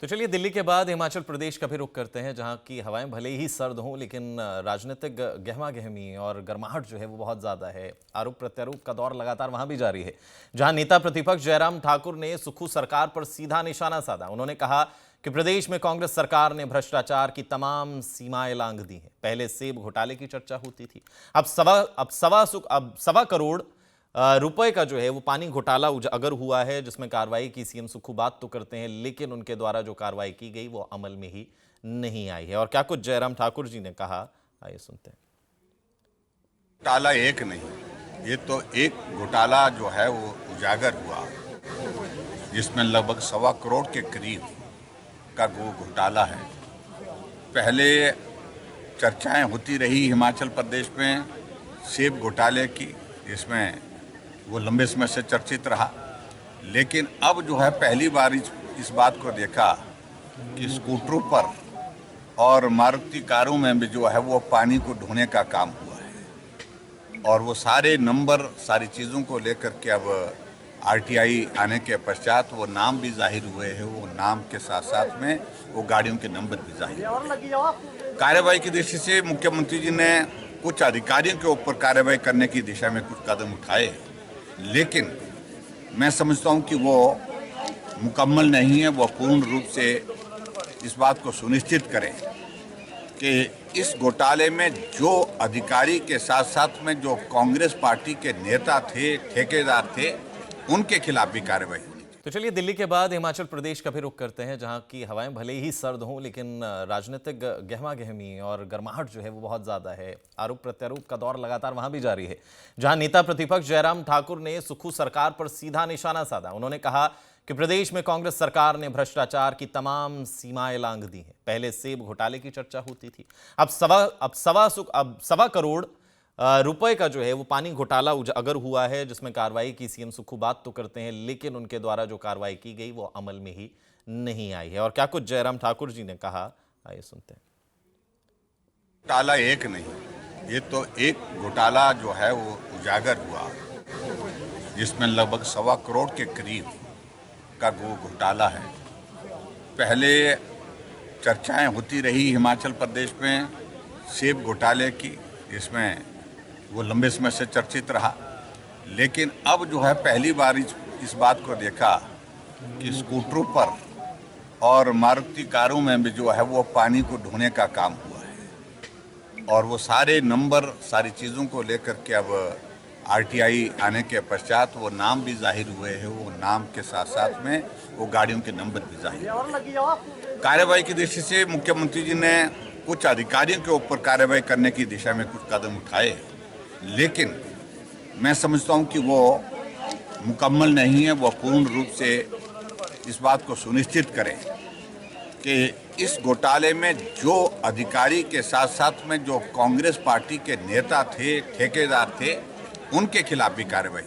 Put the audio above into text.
तो चलिए दिल्ली के बाद हिमाचल प्रदेश का भी रुख करते हैं, जहां की हवाएं भले ही सर्द हों लेकिन राजनीतिक गहमा गहमी और गर्माहट जो है वो बहुत ज़्यादा है। आरोप प्रत्यारोप का दौर लगातार वहां भी जारी है, जहां नेता प्रतिपक्ष जयराम ठाकुर ने सुक्खू सरकार पर सीधा निशाना साधा। उन्होंने कहा कि प्रदेश में कांग्रेस सरकार ने भ्रष्टाचार की तमाम सीमाएं लांघ दी हैं। पहले सेब घोटाले की चर्चा होती थी, अब सवा करोड़ रुपए का जो है वो पानी घोटाला अगर हुआ है, जिसमें कार्रवाई की सीएम सुक्खू बात तो करते हैं, लेकिन उनके द्वारा जो कार्रवाई की गई वो अमल में ही नहीं आई है। और क्या कुछ जयराम ठाकुर जी ने कहा, आइए सुनते हैं। घोटाला एक नहीं, ये तो एक घोटाला जो है वो उजागर हुआ, जिसमें लगभग 1.25 करोड़ के करीब का वो घोटाला है। पहले चर्चाएं होती रही हिमाचल प्रदेश में सेब घोटाले की, जिसमें वो लंबे समय से चर्चित रहा, लेकिन अब जो है पहली बार इस बात को देखा कि स्कूटरों पर और मारुति कारों में भी जो है वो पानी को ढोने का काम हुआ है। और वो सारे नंबर, सारी चीज़ों को लेकर के अब आरटीआई आने के पश्चात वो नाम भी जाहिर हुए हैं। वो नाम के साथ साथ में वो गाड़ियों के नंबर भी जाहिर। कार्रवाई की दृष्टि से मुख्यमंत्री जी ने कुछ अधिकारियों के ऊपर कार्रवाई करने की दिशा में कुछ कदम उठाए, लेकिन मैं समझता हूं कि वो मुकम्मल नहीं है। वो पूर्ण रूप से इस बात को सुनिश्चित करें कि इस घोटाले में जो अधिकारी के साथ साथ में जो कांग्रेस पार्टी के नेता थे, ठेकेदार थे, उनके खिलाफ भी कार्रवाई हुई। तो चलिए दिल्ली के बाद हिमाचल प्रदेश का भी रुख करते हैं, जहां की हवाएं भले ही सर्द हों लेकिन राजनीतिक गहमा गहमी और गर्माहट जो है वो बहुत ज़्यादा है। आरोप प्रत्यारोप का दौर लगातार वहां भी जारी है, जहां नेता प्रतिपक्ष जयराम ठाकुर ने सुक्खू सरकार पर सीधा निशाना साधा। उन्होंने कहा कि प्रदेश में कांग्रेस सरकार ने भ्रष्टाचार की तमाम सीमाएं लांघ दी हैं। पहले सेब घोटाले की चर्चा होती थी, अब सवा करोड़ रुपए का जो है वो पानी घोटाला अगर हुआ है, जिसमें कार्रवाई की सीएम सुक्खू बात तो करते हैं, लेकिन उनके द्वारा जो कार्रवाई की गई वो अमल में ही नहीं आई है। और क्या कुछ जयराम ठाकुर जी ने कहा, आइए सुनते हैं। घोटाला एक नहीं, ये तो एक घोटाला जो है वो उजागर हुआ, जिसमें लगभग 1.25 करोड़ के करीब का वो घोटाला है। पहले चर्चाएं होती रही हिमाचल प्रदेश में सेब घोटाले की, जिसमें वो लंबे समय से चर्चित रहा, लेकिन अब जो है पहली बार इस बात को देखा कि स्कूटरों पर और मारुति कारों में भी जो है वो पानी को ढोने का काम हुआ है। और वो सारे नंबर, सारी चीज़ों को लेकर के अब आरटीआई आने के पश्चात वो नाम भी जाहिर हुए हैं। वो नाम के साथ साथ में वो गाड़ियों के नंबर भी जाहिर। कार्रवाई की दृष्टि से मुख्यमंत्री जी ने कुछ अधिकारियों के ऊपर कार्रवाई करने की दिशा में कुछ कदम उठाए, लेकिन मैं समझता हूं कि वो मुकम्मल नहीं है। वो पूर्ण रूप से इस बात को सुनिश्चित करें कि इस घोटाले में जो अधिकारी के साथ साथ में जो कांग्रेस पार्टी के नेता थे, ठेकेदार थे, उनके खिलाफ भी कार्रवाई।